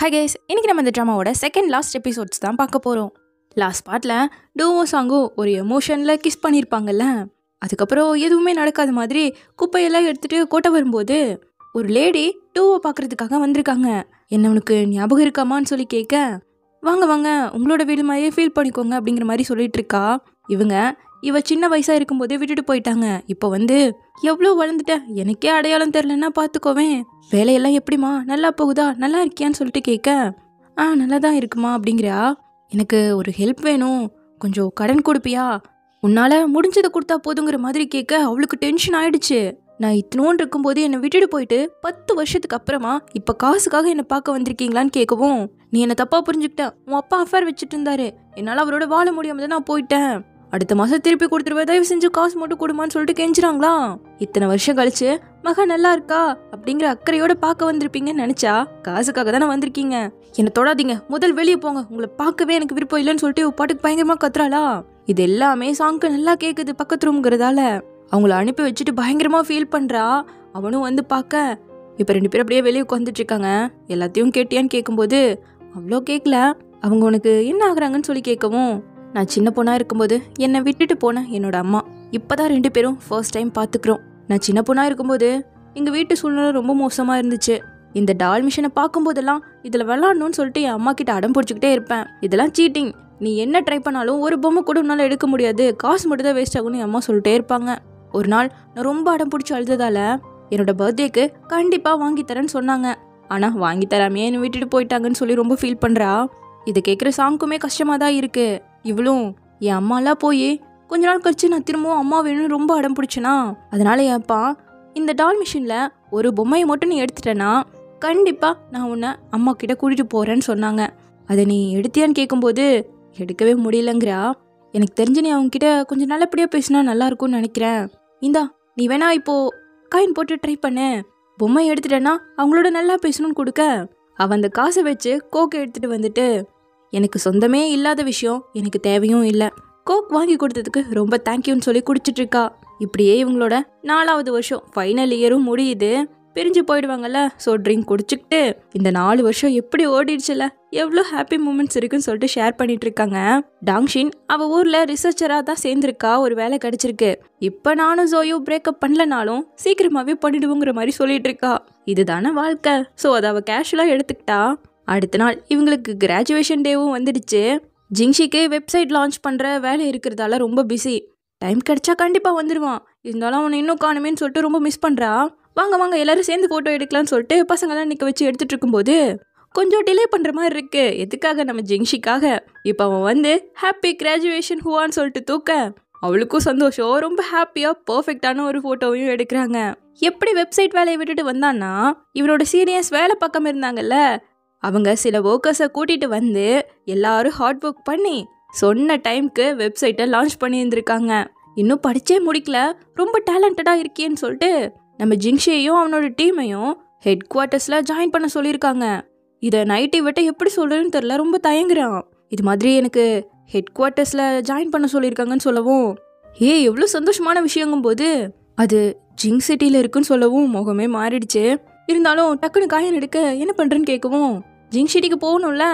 Hi guys, இன்னைக்கு நம்ம இந்த ட்ராமாவோட செகண்ட் லாஸ்ட் எபிசோட்ஸ் தான் பார்க்க போகிறோம். லாஸ்ட் பார்ட்டில் டூவும் சாங்கும் ஒரு எமோஷனில் கிஸ் பண்ணியிருப்பாங்கல்ல. அதுக்கப்புறம் எதுவுமே நடக்காத மாதிரி குப்பையெல்லாம் எடுத்துகிட்டு கொட்டை வரும்போது ஒரு லேடி டூவை பார்க்குறதுக்காக வந்திருக்காங்க. என்ன உனக்கு ஞாபகம் இருக்காமான்னு சொல்லி கேட்க, வாங்க வாங்க உங்களோட வீடு மாதிரியே ஃபீல் பண்ணிக்கோங்க அப்படிங்கிற மாதிரி சொல்லிட்டு இருக்கா. இவ சின்ன வயசாக இருக்கும்போதே விட்டுட்டு போயிட்டாங்க. இப்போ எவ்வளோ வளர்ந்துட்டேன், எனக்கே அடையாளம் தெரிலன்னா பார்த்துக்கோவேன். வேலையெல்லாம் எப்படிமா, நல்லா போகுதா, நல்லா இருக்கியான்னு சொல்லிட்டு கேட்க, நல்லா தான் இருக்குமா அப்படிங்கிறா. எனக்கு ஒரு ஹெல்ப் வேணும், கொஞ்சம் கடன் கொடுப்பியா, உன்னால் முடிஞ்சதை கொடுத்தா போதுங்கிற மாதிரி கேட்க அவளுக்கு டென்ஷன் ஆயிடுச்சு. நான் இத்தனோன்னு இருக்கும்போது என்னை விட்டுட்டு போயிட்டு 10 வருஷத்துக்கு அப்புறமா இப்போ காசுக்காக என்னை பார்க்க வந்திருக்கீங்களான்னு கேட்கவும், நீ என்னை தப்பாக புரிஞ்சுக்கிட்ட, உன் அப்பா அஃபேர் வச்சுட்டு இருந்தாரு, என்னால் அவரோட வாழ முடியாம தான் நான் போயிட்டேன், அடுத்த மாதம் திருப்பி கொடுத்துருவ, தயவு செஞ்சு காசு மட்டும் கொடுமான்னு சொல்லிட்டு கெஞ்சுறாங்களா. இத்தனை வருஷம் கழிச்சு மகா நல்லா இருக்கா அப்படிங்கிற அக்கறையோட பார்க்க வந்திருப்பீங்கன்னு நினைச்சா காசுக்காக தானே வந்திருக்கீங்க, என்னை தொடாதீங்க, முதல் வெளியே போங்க, உங்களை பார்க்கவே எனக்கு விருப்பம் இல்லைன்னு சொல்லிட்டு பாட்டுக்கு பயங்கரமா கத்துறாளா. இது எல்லாமே சாங்க்கு நல்லா கேட்குது பக்கத்து ரூம்ங்கிறதால அவங்கள அனுப்பி வச்சுட்டு பயங்கரமா ஃபீல் பண்றா. அவனும் பார்க்க இப்போ 2 பேரும் அப்படியே வெளியே உட்காந்துட்டு இருக்காங்க. எல்லாத்தையும் கேட்டியான்னு கேட்கும்போது அவ்வளோ கேட்கல. அவங்க உனக்கு என்ன ஆகுறாங்கன்னு சொல்லி கேட்கவும், நான் சின்ன பொண்ணா இருக்கும்போது என்னை விட்டுட்டு போனேன் என்னோட அம்மா, இப்போதான் 2 பேரும் ஃபர்ஸ்ட் டைம் பார்த்துக்கிறோம். நான் சின்ன பொண்ணா இருக்கும்போது எங்கள் வீட்டு சூழ்நிலை ரொம்ப மோசமாக இருந்துச்சு. இந்த டால் மிஷினை பார்க்கும்போதெல்லாம் இதில் விளாடணும்னு சொல்லிட்டு என் அம்மா கிட்ட அடம் பிடிச்சிக்கிட்டே இருப்பேன். இதெல்லாம் சீட்டிங், நீ என்ன ட்ரை பண்ணாலும் ஒரு பொம்மை கூட உன்னால் எடுக்க முடியாது, காசு மட்டும் தான் வேஸ்ட் ஆகும்னு என் அம்மா சொல்லிட்டே இருப்பாங்க. ஒரு நாள் நான் ரொம்ப அடம் பிடிச்சி அழுததால என்னோட பர்த்டேக்கு கண்டிப்பாக வாங்கி தரேன்னு சொன்னாங்க. ஆனால் வாங்கி தராமே என்னை விட்டுட்டு போயிட்டாங்கன்னு சொல்லி ரொம்ப ஃபீல் பண்ணுறா. இதை கேட்குற சாங்க்குமே கஷ்டமாக தான் இருக்கு. இவளும் என் அம்மாலாம் போய் கொஞ்ச நாள் கழிச்சு நான் திரும்பவும் அம்மா வேணும்னு ரொம்ப அடம் பிடிச்சேனா, அதனால ஏப்பா இந்த டால் மிஷினில் ஒரு பொம்மையை மட்டும் நீ எடுத்துட்டேன்னா கண்டிப்பாக நான் உன்னை அம்மா கிட்ட கூட்டிகிட்டு போகிறேன்னு சொன்னாங்க. அதை நீ எடுத்தியான்னு கேட்கும்போது எடுக்கவே முடியலங்கிறா. எனக்கு தெரிஞ்சு நீ அவங்க கிட்ட கொஞ்சம் நல்லபடியாக பேசினா நல்லா இருக்கும்னு நினைக்கிறேன். இந்தா நீ வேணா இப்போ காயின் போட்டு ட்ரை பண்ணு, பொம்மை எடுத்துட்டேன்னா அவங்களோட நல்லா பேசணும்னு கொடுக்க, அவன் அந்த காசை வச்சு கோக்கை எடுத்துட்டு வந்துட்டு, எனக்கு சொந்தமே இல்லாத விஷயம் எனக்கு தேவையும் இல்லை, கோக் வாங்கி கொடுத்ததுக்கு ரொம்ப தேங்க்யூன்னு சொல்லி குடிச்சிட்டு இருக்கா. இப்படியே இவங்களோட 4வது வருஷம் ஃபைனல் இயரும் முடியுது. பிரிஞ்சு போயிடுவாங்கல்ல. ஸோ ட்ரிங்க் குடிச்சுக்கிட்டு இந்த 4 வருஷம் எப்படி ஓடிடுச்சுல, எவ்வளோ ஹாப்பி மூமெண்ட்ஸ் இருக்குன்னு சொல்லிட்டு ஷேர் பண்ணிட்டு இருக்காங்க. டாங்ஷின் அவள் ஊரில் ரிசர்ச்சராக தான் சேர்ந்துருக்கா, ஒரு வேலை கிடைச்சிருக்கு. இப்போ நானும் ஜோயும் பிரேக்கப் பண்ணலனாலும் சீக்கிரமாகவே பண்ணிடுவோங்கிற மாதிரி சொல்லிட்டு இருக்கா. இதுதானே வாழ்க்கை. ஸோ அதை அவள் கேஷுவலாக எடுத்துக்கிட்டா. அடுத்த நாள் இவங்களுக்கு கிராஜுவேஷன் டேவும் வந்துடுச்சு. ஜிங்ஷிக்கு வெப்சைட் லான்ச் பண்ணுற வேலை இருக்கிறதால ரொம்ப பிஸி. டைம் கிடைச்சா கண்டிப்பாக வந்துடுவான், இருந்தாலும் அவனை இன்னும் காணுமேன்னு சொல்லிட்டு ரொம்ப மிஸ் பண்ணுறா. வாங்க வாங்க எல்லாரும் சேர்ந்து ஃபோட்டோ எடுக்கலான்னு சொல்லிட்டு பசங்களாம் நிற்க வச்சு எடுத்துகிட்டு இருக்கும்போது கொஞ்சம் டிலே பண்ணுற மாதிரி இருக்கு. எதுக்காக? நம்ம ஜிங்ஷிக்காக. இப்போ அவன் ஹாப்பி கிராஜுவேஷன் ஹூவான்னு சொல்லிட்டு தூக்க அவளுக்கும் சந்தோஷம். ரொம்ப ஹாப்பியாக பர்ஃபெக்டான ஒரு ஃபோட்டோவையும் எடுக்கிறாங்க. எப்படி வெப்சைட் வேலையை விட்டுட்டு வந்தான்னா, இவனோட சீனியர்ஸ் வேலை பக்கம் இருந்தாங்கல்ல, அவங்க சில ஒர்க்கர்ஸை கூட்டிகிட்டு எல்லாரும் ஹார்ட் ஒர்க் பண்ணி சொன்ன டைமுக்கு வெப்சைட்டை லான்ச் பண்ணியிருந்திருக்காங்க. இன்னும் படித்தே முடிக்கல, ரொம்ப டேலண்டடாக இருக்கேன்னு சொல்லிட்டு நம்ம ஜிங்ஷியையும் அவனோட டீமையும் ஹெட் குவார்ட்டர்ஸில் ஜாயின் பண்ண சொல்லியிருக்காங்க. இதை நைட்டை விட்டு எப்படி சொல்கிறதுன்னு தெரில, ரொம்ப தயங்குறான். இது மாதிரி எனக்கு ஹெட் குவார்ட்டர்ஸில் ஜாயின் பண்ண சொல்லியிருக்காங்கன்னு சொல்லவும், எவ்வளோ சந்தோஷமான விஷயங்கும்போது அது ஜிங் சிட்டியில் இருக்குன்னு சொல்லவும் முகமே மாறிடுச்சு. இருந்தாலும் டக்குன்னு காயின் எடுக்க என்ன பண்ணுறேன்னு கேட்கவும், ஜிங் சிட்டிக்கு போகணும்ல,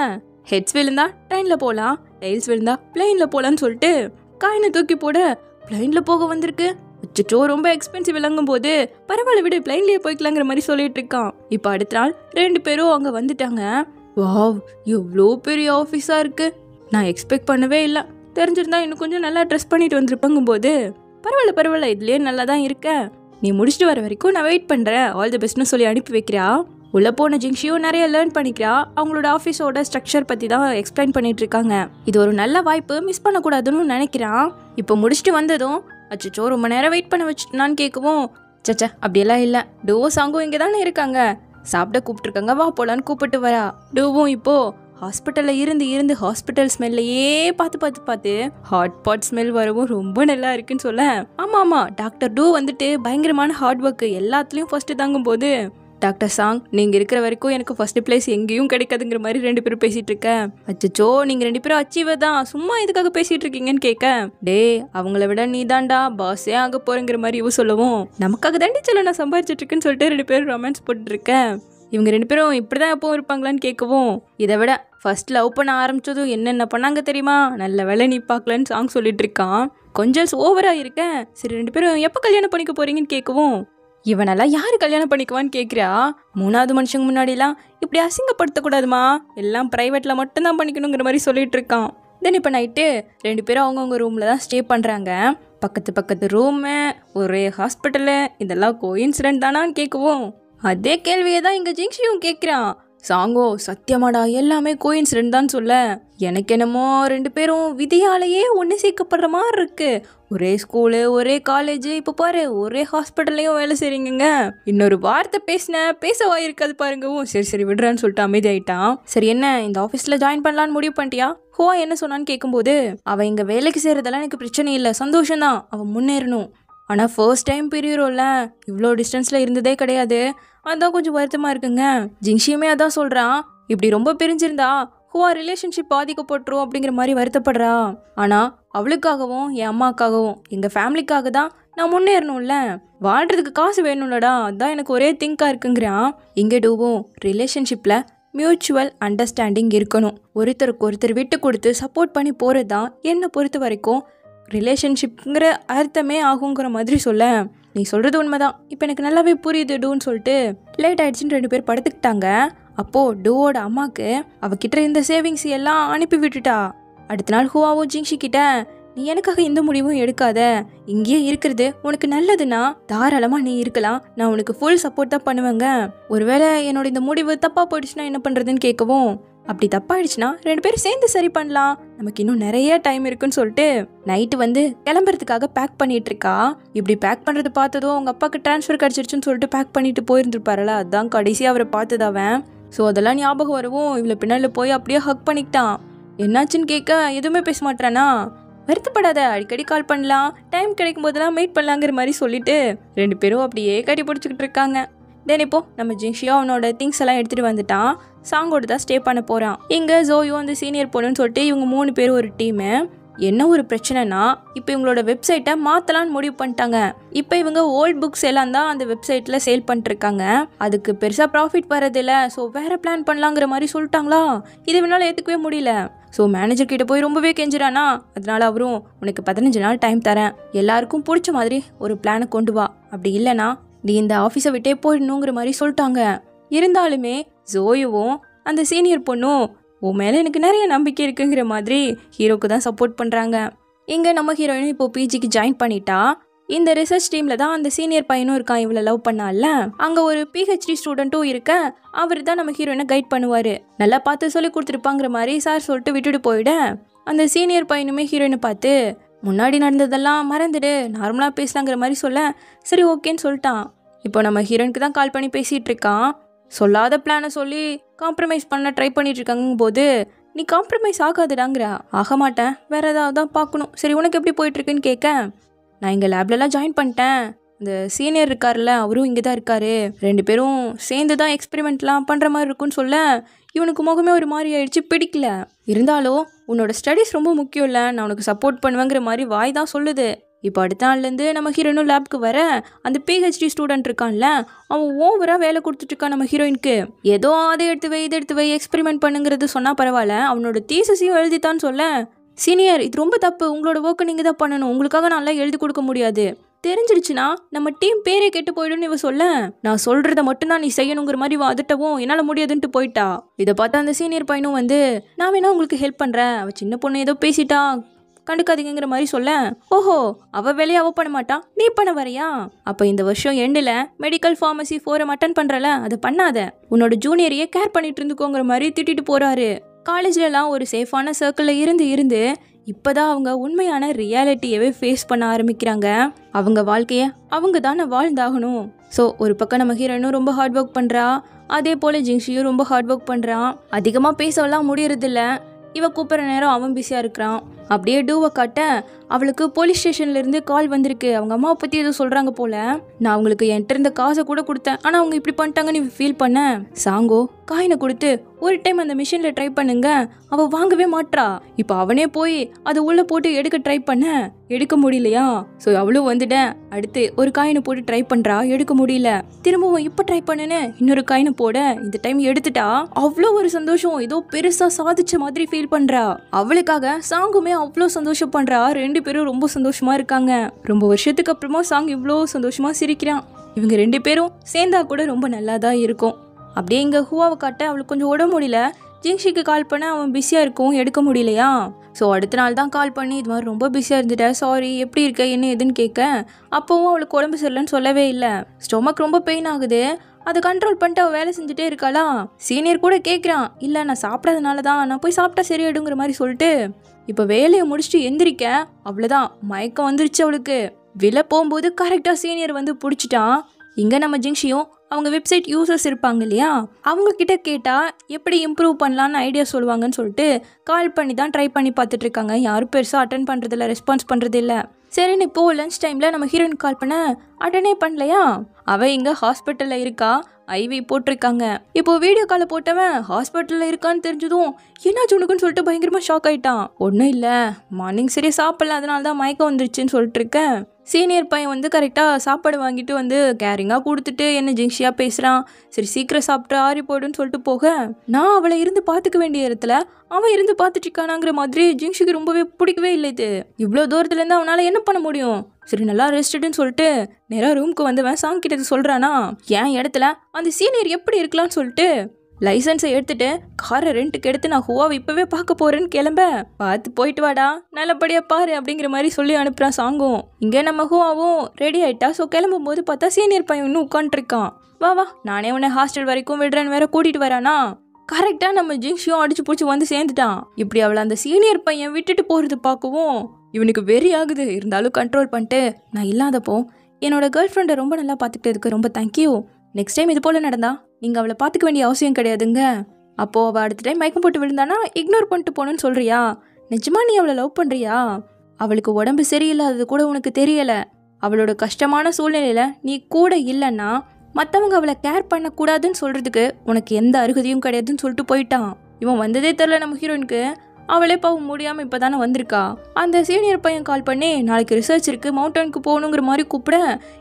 ஹெட்ஸ் விழுந்தா ட்ரெயினில் போகலாம், டெய்ல்ஸ் விழுந்தா பிளெயினில் போகலான்னு சொல்லிட்டு காயினை தூக்கி போட பிளெயினில் போக வந்திருக்கு. அச்சோ ரொம்ப எக்ஸ்பென்சிவ் விளங்கும் போது பரவாயில்ல விடு, பிளைன்லேயே போய்க்கலாங்கிற மாதிரி சொல்லிட்டு இருக்கான். இப்போ அடுத்த நாள் 2 பேரும் அங்கே வந்துட்டாங்க. வாவ், எவ்வளோ பெரிய ஆஃபீஸாக இருக்கு, நான் எக்ஸ்பெக்ட் பண்ணவே இல்லை. தெரிஞ்சிருந்தா இன்னும் கொஞ்சம் நல்லா ட்ரெஸ் பண்ணிட்டு வந்திருப்பாங்கும்போது, பரவாயில்ல இதுலேயே நல்லா தான் இருக்க, நீ முடிச்சுட்டு வர வரைக்கும் நான் வெயிட் பண்ணுறேன், ஆல் தி பெஸ்ட்னு சொல்லி அனுப்பி வைக்கிறா. உள்ளே போன ஜிங்ஷியும் நிறைய லேர்ன் பண்ணிக்கிறா. அவங்களோட ஆஃபீஸோட ஸ்ட்ரக்சர் பற்றி தான் எக்ஸ்பிளைன் பண்ணிட்டு இருக்காங்க. இது ஒரு நல்ல வாய்ப்பு, மிஸ் பண்ணக்கூடாதுன்னு நினைக்கிறான். இப்போ முடிச்சுட்டு வந்ததும் அச்சோ ரொம்ப நேரம் வெயிட் பண்ண வச்சுட்டான்னு கேட்கவும், சச்சா அப்படியெல்லாம் இல்லை, டூவோ சாங்கும் இங்கே தானே இருக்காங்க, சாப்பிட கூப்பிட்டுருக்காங்க, வா போலான்னு கூப்பிட்டு வரா. டூவும் இப்போ ஹாஸ்பிட்டலில் இருந்து ஹாஸ்பிட்டல் ஸ்மெல்லையே பார்த்து ஹாட் பாட் ஸ்மெல் வரவும் ரொம்ப நல்லா இருக்குன்னு சொல்ல, ஆமாம் டாக்டர் டூ பயங்கரமான ஹார்ட் ஒர்க், எல்லாத்துலேயும் ஃபர்ஸ்ட் தாங்கும்போது, டாக்டர் சாங் நீங்கள் இருக்கிற வரைக்கும் எனக்கு ஃபர்ஸ்ட் பிளேஸ் எங்கேயும் கிடைக்காதுங்கிற மாதிரி 2 பேரும் பேசிகிட்டு இருக்கேன். அச்சோ நீங்கள் 2 பேரும் அச்சீவர் தான், சும்மா இதுக்காக பேசிகிட்டு இருக்கீங்கன்னு கேட்க, டே அவங்கள விட நீ தாண்டா பாஸே ஆக போகிறேங்கிற மாதிரி இவ சொல்லவும், நமக்காக தாண்டி சொல்ல நான் சம்பாதிச்சிட்டு இருக்கேன்னு சொல்லிட்டு 2 பேரும் ரொமான்ஸ் போட்டுருக்கேன். இவங்க 2 பேரும் இப்படி தான் எப்பவும் இருப்பாங்களான்னு கேட்கவும், இதை விட ஃபர்ஸ்ட் லவ் பண்ண ஆரம்பிச்சதும் என்னென்ன பண்ணாங்க தெரியுமா, நல்ல வேலை நீ பார்க்கலன்னு சாங் சொல்லிட்டு இருக்கான். கொஞ்சம் ஓவராக இருக்கேன். சரி 2 பேரும் எப்போ கல்யாணம் பண்ணிக்க போறீங்கன்னு கேட்கவும், இவனெல்லாம் யார் கல்யாணம் பண்ணிக்குவான்னு கேட்குறா. 3வது மனுஷங்க முன்னாடிலாம் இப்படி அசிங்கப்படுத்தக்கூடாதுமா, எல்லாம் ப்ரைவேட்டில் மட்டும்தான் பண்ணிக்கணுங்கிற மாதிரி சொல்லிட்டு இருக்கான். தென் இப்போ நைட்டு 2 பேரும் அவங்கவுங்க ரூமில் தான் ஸ்டே பண்ணுறாங்க. பக்கத்து ரூமு, ஒரே ஹாஸ்பிட்டலு, இதெல்லாம் கோஇன்சிடென்ட் தானான்னு கேட்கவும், அதே கேள்வியை தான் இங்கே ஜிங்ஷியும் கேட்குறான். சாங்கோ சத்தியமாடா எல்லாமே கோஇன்சிடென்ட் தான் சொல்ல, எனக்கு என்னமோ 2 பேரும் விதியாலேயே ஒன்று சேர்க்கப்படுற மாதிரி இருக்கு. ஒரே ஸ்கூலு, ஒரே காலேஜு, இப்போ பாரு ஒரே ஹாஸ்பிட்டல்லையும் வேலை செய்றீங்க. இன்னொரு வார்த்தை பேச வாயிருக்காது பாருங்கவும். சரி விடுறான்னு சொல்லிட்டு அமைதியாயிட்டான். சரி என்ன இந்த ஆஃபீஸில் ஜாயின் பண்ணலான்னு முடிவு பண்ணிட்டியா? ஹோவா என்ன சொன்னான்னு கேட்கும்போது, அவன் இங்கே வேலைக்கு செய்கிறதெல்லாம் எனக்கு பிரச்சனை இல்லை, சந்தோஷம்தான், அவன் முன்னேறணும். ஆனால் ஃபர்ஸ்ட் டைம் பிரியிறோம்ல, இவ்வளோ டிஸ்டன்ஸில் இருந்ததே கிடையாது, அதான் கொஞ்சம் வருத்தமாக இருக்குங்க. ஜிங்ஷியுமே அதான் சொல்கிறான், இப்படி ரொம்ப பிரிஞ்சிருந்தா ஹோவா ரிலேஷன்ஷிப் பாதிக்கப்பட்டுரும் அப்படிங்கிற மாதிரி வருத்தப்படுறா. ஆனால் அவளுக்காகவும் என் அம்மாக்காகவும் எங்கள் ஃபேமிலிக்காக தான் நான் முன்னேறணும்ல, வாழ்கிறதுக்கு காசு வேணும்லடா, அதான் எனக்கு ஒரே திங்காக இருக்குங்கிறான். இங்கே டூவும் ரிலேஷன்ஷிப்பில் மியூச்சுவல் அண்டர்ஸ்டாண்டிங் இருக்கணும். ஒருத்தருக்கு ஒருத்தர் விட்டு கொடுத்து சப்போர்ட் பண்ணி போகிறது தான் என்னை பொறுத்த வரைக்கும் ரிலேஷன்ஷிப்ங்கிற அர்த்தமே ஆகுங்கிற மாதிரி சொல்ல, நீ சொல்கிறது உண்மைதான், இப்போ எனக்கு நல்லாவே புரியுது டூன்னு சொல்லிட்டு லேட் ஆயிடுச்சுன்னு 2 பேர் படுத்துக்கிட்டாங்க. அப்போது டூவோட அம்மாவுக்கு அவகிட்ட இருந்த சேவிங்ஸ் எல்லாம் அனுப்பி விட்டுட்டா. அடுத்த நாள் ஹுவாவும் ஜிங்ஷி கிட்ட, நீ எனக்காக எந்த முடிவும் எடுக்காத, இங்கேயே இருக்கிறது உனக்கு நல்லதுன்னா தாராளமாக நீ இருக்கலாம், நான் உனக்கு ஃபுல் சப்போர்ட் தான் பண்ணுவேங்க. ஒருவேளை என்னோட இந்த முடிவு தப்பாக போயிடுச்சுன்னா என்ன பண்ணுறதுன்னு கேட்கவும், அப்படி தப்பாயிடுச்சுன்னா 2 பேரும் சேர்ந்து சரி பண்ணலாம், நமக்கு இன்னும் நிறைய டைம் இருக்குன்னு சொல்லிட்டு நைட்டு கிளம்புறதுக்காக பேக் பண்ணிட்டு இருக்கா. இப்படி பேக் பண்ணுறது பார்த்ததும் அவங்க அப்பாவுக்கு ட்ரான்ஸ்ஃபர் கிடச்சிருச்சுன்னு சொல்லிட்டு பேக் பண்ணிட்டு போயிருந்துருப்பாருல, அதுதான் கடைசியாக அவரை பார்த்தது அவன். ஸோ அதெல்லாம் ஞாபகம் வரவும் இவ்வளோ பின்னாடி போய் அப்படியே ஹக் பண்ணிக்கிட்டான். என்னாச்சுன்னு கேட்க எதுவுமே பேச மாட்டானா. வருத்தப்படாத, அடிக்கடி கால் பண்ணலாம், டைம் கிடைக்கும் போதெல்லாம் மீட் பண்ணலாங்கிற மாதிரி சொல்லிட்டு 2 பேரும் அப்படியே கட்டி பிடிச்சிக்கிட்டு இருக்காங்க. தென் இப்போ நம்ம ஜிங்ஷியோ அவனோட திங்ஸ் எல்லாம் எடுத்துகிட்டு வந்துட்டான். சாங்கோடு தான் ஸ்டே பண்ண போகிறான். இங்கே ஜோயோ அந்த சீனியர் பொண்ணுன்னு சொல்லிட்டு இவங்க 3 பேரும் ஒரு டீமு. என்ன ஒரு பிரச்சனைனா, இப்போ இவங்களோட வெப்சைட்டை மாற்றலான்னு முடிவு பண்ணிட்டாங்க. இப்போ இவங்க ஓல்ட் புக்ஸ் எல்லாம் தான் அந்த வெப்சைட்டில் சேல் பண்ணிட்டுருக்காங்க. அதுக்கு பெருசாக ப்ராஃபிட் வரதில்லை, ஸோ வேறு பிளான் பண்ணலாங்கிற மாதிரி சொல்லிட்டாங்களா. இது இவனால் ஏற்றுக்கவே முடியல. ஸோ மேனேஜர் கிட்ட போய் ரொம்பவே கெஞ்சிரானா. அதனால அவரும், உனக்கு 15 நாள் டைம் தரேன், எல்லாருக்கும் பிடிச்ச மாதிரி ஒரு பிளானை கொண்டு வா, அப்படி இல்லைனா நீ இந்த ஆஃபீஸை விட்டே போயிடணுங்கிற மாதிரி சொல்லிட்டாங்க. இருந்தாலுமே ஜோயுவும் அந்த சீனியர் பொண்ணும், உன் மேலே எனக்கு நிறைய நம்பிக்கை இருக்குங்கிற மாதிரி ஹீரோக்கு தான் சப்போர்ட் பண்ணுறாங்க. இங்கே நம்ம ஹீரோயினும் இப்போ பிஜிக்கு ஜாயின் பண்ணிட்டா. இந்த ரிசர்ச் டீமில் தான் அந்த சீனியர் பையனும் இருக்கான், இவளை லவ் பண்ணால. அங்கே ஒரு பிஹெச்டி ஸ்டூடெண்ட்டும் இருக்க, அவர் தான் நம்ம ஹீரோயினை கைட் பண்ணுவார், நல்லா பார்த்து சொல்லி கொடுத்துருப்பாங்கிற மாதிரி சார் சொல்லிட்டு விட்டுட்டு போயிட, அந்த சீனியர் பையனுமே ஹீரோயினை பார்த்து, முன்னாடி நடந்ததெல்லாம் மறந்துடு, நார்மலாக பேசலாங்கிற மாதிரி சொல்ல, சரி ஓகேன்னு சொல்லிட்டான். இப்போ நம்ம ஹீரோயினுக்கு தான் கால் பண்ணி பேசிகிட்டு இருக்கான். சொல்லாத பிளானை சொல்லி காம்ப்ரமைஸ் பண்ண ட்ரை பண்ணிட்டு இருக்காங்க போது, நீ காம்ப்ரமைஸ் ஆகாதுடாங்கிறா. ஆக மாட்டேன், வேற ஏதாவது தான் பார்க்கணும். சரி உனக்கு எப்படி போயிட்டுருக்குன்னு கேட்க, நான் இங்கே லேப்லலாம் ஜாயின் பண்ணிட்டேன், இந்த சீனியர் இருக்கார்ல அவரும் இங்கே தான் இருக்காரு, 2 பேரும் சேர்ந்து தான் எக்ஸ்பெரிமெண்ட்லாம் பண்ணுற மாதிரி இருக்குன்னு சொல்ல, இவனுக்கு முகமே ஒரு மாதிரி ஆயிடுச்சு, பிடிக்கல. இருந்தாலும் உன்னோட ஸ்டடீஸ் ரொம்ப முக்கியம் இல்லை, நான் உனக்கு சப்போர்ட் பண்ணுவேங்கிற மாதிரி வாய் தான் சொல்லுது. இப்போ அடுத்த நாள்லேருந்து நம்ம ஹீரோயினும் லேப்க்கு வர, அந்த பிஹெச்டி ஸ்டூடெண்ட் இருக்கான்ல, அவன் ஓவராக வேலை கொடுத்துட்ருக்கான் நம்ம ஹீரோயினுக்கு. ஏதோ அதை எடுத்து வை எக்ஸ்பெரிமெண்ட் பண்ணுங்கிறது சொன்னால் பரவாயில்ல, அவனோட தீசஸையும் எழுதித்தான்னு சொல்ல, சீனியர் இது ரொம்ப தப்பு, உங்களோட ஒர்க்கை நீங்கள் தான் பண்ணணும், உங்களுக்காக நல்லா எழுதி கொடுக்க முடியாது, தெரிஞ்சிடுச்சுன்னா நம்ம டீம் பேரே கெட்டு போயிடும்னு இவ சொல்ல, நான் சொல்கிறத மட்டும்தான் நீ செய்யணுங்கிற மாதிரி அதட்டவும் என்னால் முடியாதுன்ட்டு போயிட்டா. இதை பார்த்தா அந்த சீனியர் பையனும் நான் வேணா உங்களுக்கு ஹெல்ப் பண்ணுறேன், அவள் சின்ன பொண்ணு ஏதோ பேசிட்டா, கண்டுக்காதீங்கிற மாதிரி சொல்ல, ஓஹோ அவள் வேலையை அவள் பண்ண மாட்டான், நீ பண்ண வரையா, அப்போ இந்த வருஷம் எண்டில் மெடிக்கல் ஃபார்மசி ஃபோரம் அட்டன் பண்ணுறல, அதை பண்ணாத, உன்னோட ஜூனியரையே கேர் பண்ணிட்டு இருந்துக்கோங்கிற மாதிரி திட்டிட்டு போகிறாரு. காலேஜ்லலாம் ஒரு சேஃபான சர்க்கிளில் இருந்து இப்போதான் அவங்க உண்மையான ரியாலிட்டியவே ஃபேஸ் பண்ண ஆரம்பிக்கிறாங்க. அவங்க வாழ்க்கையை அவங்க தானே வாழ்ந்தாகணும். ஸோ ஒரு பக்கம் நம்ம ஹீரோயினும் ரொம்ப ஹார்ட் ஒர்க் பண்ணுறா, அதே போல் ஜிங்ஷியும் ரொம்ப ஹார்ட் ஒர்க் பண்ணுறான். அதிகமாக பேசலாம் முடியறதில்ல, இவ கூப்பிட்ற நேரம் அவன் பிஸியாக இருக்கிறான். அப்படியே டூவை காட்ட அவளுக்கு போலீஸ் ஸ்டேஷன்ல இருந்து கால் வந்திருக்கு. அவங்க அம்மாவை பத்தி ஏதோ சொல்றாங்க போல. நான் அவங்களுக்கு என்கிட்ட இருந்த காசை கூட கொடுத்தேன், ஆனா அவங்க இப்படி பண்ணிட்டாங்கன்னு ஃபீல் பண்ண. சாங்கோ காயினை கொடுத்து ஒரு டைம் அந்த மிஷின்ல ட்ரை பண்ணுங்க, அவ வாங்கவே மாட்றா. இப்ப அவனே போய் அதை உள்ள போட்டு எடுக்க ட்ரை பண்ண, எடுக்க முடியலையா. ஸோ அவளும் வந்துட்டேன். அடுத்து ஒரு காயினை போட்டு ட்ரை பண்றா, எடுக்க முடியல. திரும்பவும் இப்ப ட்ரை பண்ணுன்னு இன்னொரு காயினை போட இந்த டைம் எடுத்துட்டா. அவ்வளோ ஒரு சந்தோஷம், ஏதோ பெருசா சாதிச்ச மாதிரி ஃபீல் பண்றா. அவளுக்காக சாங்குமே அவ்வளோ சந்தோஷம் பண்றா. ரெண்டு பேரும் ரொம்ப சந்தோஷமா இருக்காங்க. ரொம்ப வருஷத்துக்கு அப்புறமா சாங் இவ்வளோ சந்தோஷமா சிரிக்கிறான். இவங்க ரெண்டு பேரும் சேர்ந்தா கூட ரொம்ப நல்லா தான் இருக்கும். அப்படியே இங்க ஹுவாவை காட்ட அவளுக்கு கொஞ்சம் உடம்பு முடியல. ஜிங்ஷிக்கு கால் பண்ண அவன் பிஸியா இருக்கும், எடுக்க முடியலையா. ஸோ அடுத்த நாள் தான் கால் பண்ணி இது மாதிரி ரொம்ப பிஸியாக இருந்துட்டேன், சாரி, எப்படி இருக்க என்ன எதுன்னு கேட்க. அப்போவும் அவளுக்கு உடம்பு சரியில்லைன்னு சொல்லவே இல்லை. ஸ்டொமக் ரொம்ப பெயின் ஆகுது, அதை கண்ட்ரோல் பண்ணிட்டு அவள் வேலை செஞ்சுட்டே இருக்காளா. சீனியர் கூட கேட்குறான், இல்லை நான் சாப்பிட்றதுனால தான், நான் போய் சாப்பிட்டா சரியாயிடுங்கிற மாதிரி சொல்லிட்டு இப்போ வேலையை முடிச்சுட்டு எந்திரிக்க அவ்வளோதான் மயக்கம் வந்துருச்சு அவளுக்கு. விலை போகும்போது கரெக்டாக சீனியர் வந்து பிடிச்சிட்டான். இங்கே நம்ம ஜிங்ஷியும் அவங்க வெப்சைட் யூசர்ஸ் இருப்பாங்க இல்லையா, அவங்க கிட்ட கேட்டால் எப்படி இம்ப்ரூவ் பண்ணலான்னு ஐடியா சொல்லுவாங்கன்னு சொல்லிட்டு கால் பண்ணி தான் ட்ரை பண்ணி பார்த்துட்டு இருக்காங்க. யாரும் பெருசாக அட்டன் பண்ணுறதில்ல, ரெஸ்பான்ஸ் பண்ணுறது இல்லை. சரின்னு இப்போ லஞ்ச் டைமில் நம்ம ஹீரோயின் கால் பண்ண அட்டனே பண்ணலையா. அவள் இங்கே ஹாஸ்பிட்டலில் இருக்கா, ஐவி போட்டிருக்காங்க. இப்போ வீடியோ காலை போட்டவன் ஹாஸ்பிட்டலில் இருக்கான்னு தெரிஞ்சதும் என்னாச்சு உனக்குன்னு சொல்லிட்டு பயங்கரமாக ஷாக் ஆகிட்டான். ஒன்றும் இல்லை, மார்னிங் சரியாக சாப்பிடல, அதனால தான் மயக்கம் வந்துருச்சுன்னு சொல்லிட்டு இருக்கேன். சீனியர் பையன் வந்து கரெக்டாக சாப்பாடு வாங்கிட்டு வந்து கேரிங்காக கொடுத்துட்டு என்ன ஜிங்ஷியாக பேசுகிறான். சரி சீக்கிரம் சாப்பிட்டு ஆறி போய்டுன்னு சொல்லிட்டு போக, நான் அவளை இருந்து பார்த்துக்க வேண்டிய இடத்துல அவன் இருந்து பார்த்துட்டு இருக்கானாங்கிற மாதிரி ஜிங்ஷிக்கு ரொம்பவே பிடிக்கவே இல்லை. இது இவ்வளோ தூரத்துலேருந்து அவனால் என்ன பண்ண முடியும். சரி நல்லா ரெஸ்ட்டுன்னு சொல்லிட்டு நேராக ரூமுக்கு வந்தவன் சாங் கிட்ட சொல்கிறானா, என் இடத்துல அந்த சீனியர் எப்படி இருக்கலாம்னு சொல்லிட்டு லைசன்ஸை எடுத்துட்டு காரை ரெண்ட்டுக்கு எடுத்து நான் ஹுவாவை இப்போவே பார்க்க போகிறேன்னு கிளம்ப, பார்த்து போயிட்டு வாடா நல்லபடியாக பாரு அப்படிங்கிற மாதிரி சொல்லி அனுப்புகிறான் சாங்கும். இங்கே நம்ம ஹுவாவும் ரெடி ஆகிட்டா. ஸோ கிளம்பும் போது பார்த்தா சீனியர் பையன் இன்னும் உட்காந்துருக்கான். வா வா நானே உன்னை ஹாஸ்டல் வரைக்கும் விடுறேன்னு வேற கூட்டிகிட்டு வரானா. கரெக்டாக நம்ம ஜிங்ஷியும் அடிச்சு பிடிச்சி வந்து சேர்ந்துட்டான். இப்படி அவளை அந்த சீனியர் பையன் விட்டுட்டு போகிறது பார்க்கவும் இவனுக்கு வெறி ஆகுது. இருந்தாலும் கண்ட்ரோல் பண்ணிட்டு, நான் இல்லாதப்போ என்னோட கேர்ள் ஃப்ரெண்டை ரொம்ப நல்லா பார்த்துக்கிட்டதுக்கு ரொம்ப தேங்க்யூ. நெக்ஸ்ட் டைம் இது போல் நடந்தா நீங்கள் அவளை பார்த்துக்க வேண்டிய அவசியம் கிடையாதுங்க. அப்போது அவள் அடுத்த டைம் மயக்கம் போட்டு விழுந்தானா இக்னோர் பண்ணிட்டு போகணுன்னு சொல்கிறியா? நிஜமா நீ அவளை லவ் பண்ணுறியா? அவளுக்கு உடம்பு சரியில்லாதது கூட உனக்கு தெரியலை. அவளோட கஷ்டமான சூழ்நிலையில் நீ கூட இல்லைன்னா மற்றவங்க அவளை கேர் பண்ணக்கூடாதுன்னு சொல்கிறதுக்கு உனக்கு எந்த அருகதையும் கிடையாதுன்னு சொல்லிட்டு போயிட்டான். இவன் வந்ததே தெரில நம்ம ஹீரோயினுக்கு. அவளே பாவம் முடியாமல் இப்போ தானே வந்திருக்கா. அந்த சீனியர் பையன் கால் பண்ணி நாளைக்கு ரிசர்ச் இருக்குது, மவுண்டனுக்கு போகணுங்கிற மாதிரி கூப்பிட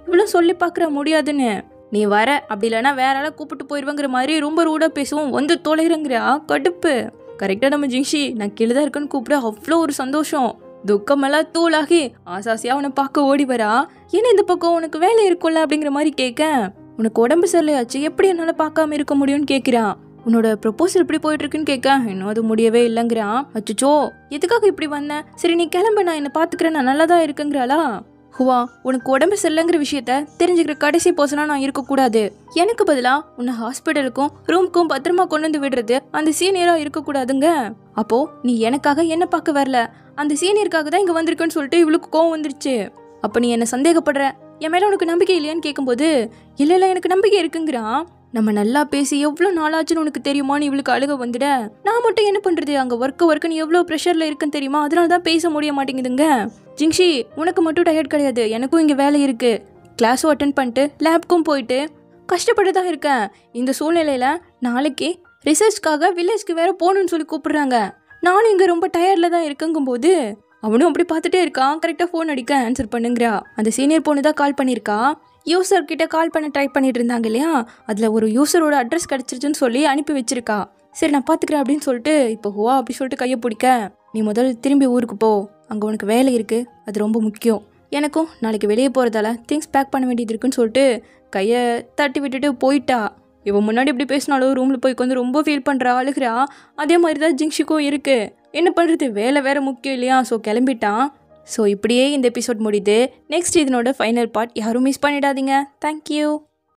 இவ்வளோ சொல்லி பார்க்குற முடியாதுன்னு, நீ வர அப்படி இல்லைன்னா வேற ஆளாக கூப்பிட்டு போயிடுவேங்கிற மாதிரி ரொம்ப ரூடாக பேசுவோம். வந்து தொலைகிறங்கிறியா கடுப்பு. கரெக்டாக நம்ம ஜிங்ஷி நான் கீழே தான் இருக்குன்னு கூப்பிட அவ்வளோ ஒரு சந்தோஷம். துக்கமெல்லாம் தூளாகி ஆசாசியாக அவனை பார்க்க ஓடி வரா. ஏன்னா இந்த பக்கம் உனக்கு வேலை இருக்கும்ல அப்படிங்கிற மாதிரி கேட்க, உனக்கு உடம்பு சரியாச்சு எப்படி என்னால் பார்க்காம இருக்க முடியும்னு கேட்குறான். உன்னோட ப்ரொபோசல் எப்படி போயிட்டு இருக்குன்னு கேட்க, இன்னும் அது முடியவே இல்லைங்கிறான். அச்சோ எதுக்காக இப்படி வந்தேன், சரி நீ கிளம்ப நான் என்னை பார்த்துக்கிறேன், நான் நல்லா தான் இருக்குங்கிறாளா. ஹுவா உனக்கு உடம்பு சரியில்லைங்கிற விஷயத்த தெரிஞ்சுக்கிற கடைசி பர்சனாக நான் இருக்கக்கூடாது. எனக்கு பதிலாக உன்னை ஹாஸ்பிட்டலுக்கும் ரூமுக்கும் பத்திரமா கொண்டு வந்து விடுறது அந்த சீனியராக இருக்கக்கூடாதுங்க. அப்போ நீ எனக்காக என்ன பார்க்க வரல, அந்த சீனியருக்காக தான் இங்கே வந்திருக்குன்னு சொல்லிட்டு இவளுக்கு கோவம் வந்துருச்சு. அப்போ நீ என்ன சந்தேகப்படுற, என் மேலே உனக்கு நம்பிக்கை இல்லையான்னு கேட்கும்போது இல்லை இல்லை எனக்கு நம்பிக்கை இருக்குங்கிறான். நம்ம நல்லா பேசி எவ்வளோ நாளாச்சுன்னு உனக்கு தெரியுமான்னு இவளுக்கு அழுக வந்துட, நான் மட்டும் என்ன பண்ணுறது, அங்கே ஒர்க்குன்னு எவ்வளோ ப்ரெஷரில் இருக்குன்னு தெரியுமா, அதனால தான் பேச முடிய மாட்டேங்குதுங்க. ஜிங்ஷி உனக்கு மட்டும் டயர்ட் கிடையாது, எனக்கும் இங்கே வேலை இருக்குது. கிளாஸும் அட்டென்ட் பண்ணிட்டு லேப்க்கும் போயிட்டு கஷ்டப்பட்டு தான் இருக்கேன். இந்த சூழ்நிலையில் நாளைக்கு ரிசர்ச்காக வில்லேஜ்க்கு வேற போகணுன்னு சொல்லி கூப்பிடுறாங்க. நானும் இங்கே ரொம்ப டயர்டில் தான் இருக்குங்கும்போது அவனும் அப்படி பார்த்துட்டே இருக்கான். கரெக்டாக ஃபோன் அடிக்க ஆன்சர் பண்ணுங்கிறா. அந்த சீனியர் பொண்ணு தான் கால் பண்ணியிருக்கா. யூசர்கிட்ட கால் பண்ண ட்ரை பண்ணிட்டு இருந்தாங்க இல்லையா, அதில் ஒரு யூசரோட அட்ரஸ் கிடச்சிருச்சுன்னு சொல்லி அனுப்பி வச்சிருக்கா. சரி நான் பார்த்துக்கிறேன் அப்படின்னு சொல்லிட்டு இப்போ ஹுவா அப்படி சொல்லிட்டு கையை பிடிக்க, நீ முதல்ல திரும்பி ஊருக்கு போ, அங்கே உனக்கு வேலை இருக்குது, அது ரொம்ப முக்கியம். எனக்கும் நாளைக்கு வெளியே போகிறதால திங்ஸ் பேக் பண்ண வேண்டியது இருக்குன்னு சொல்லிட்டு கையை தட்டி விட்டுட்டு போயிட்டா. இவன் முன்னாடி இப்படி பேசினாலும் ரூமில் போய் கொஞ்சம் ரொம்ப ஃபீல் பண்ணுறா, அழுகிறா. அதே மாதிரி தான் ஜிங்ஷிக்கும் இருக்குது. என்ன பண்ணுறது, வேலை வேறு முக்கியம் இல்லையா. ஸோ கிளம்பிட்டான். ஸோ இப்படியே இந்த எபிசோட் முடியுது. நெக்ஸ்ட் இதனோட ஃபைனல் பார்ட் யாரும் மிஸ் பண்ணிடாதீங்க. தேங்க்யூ.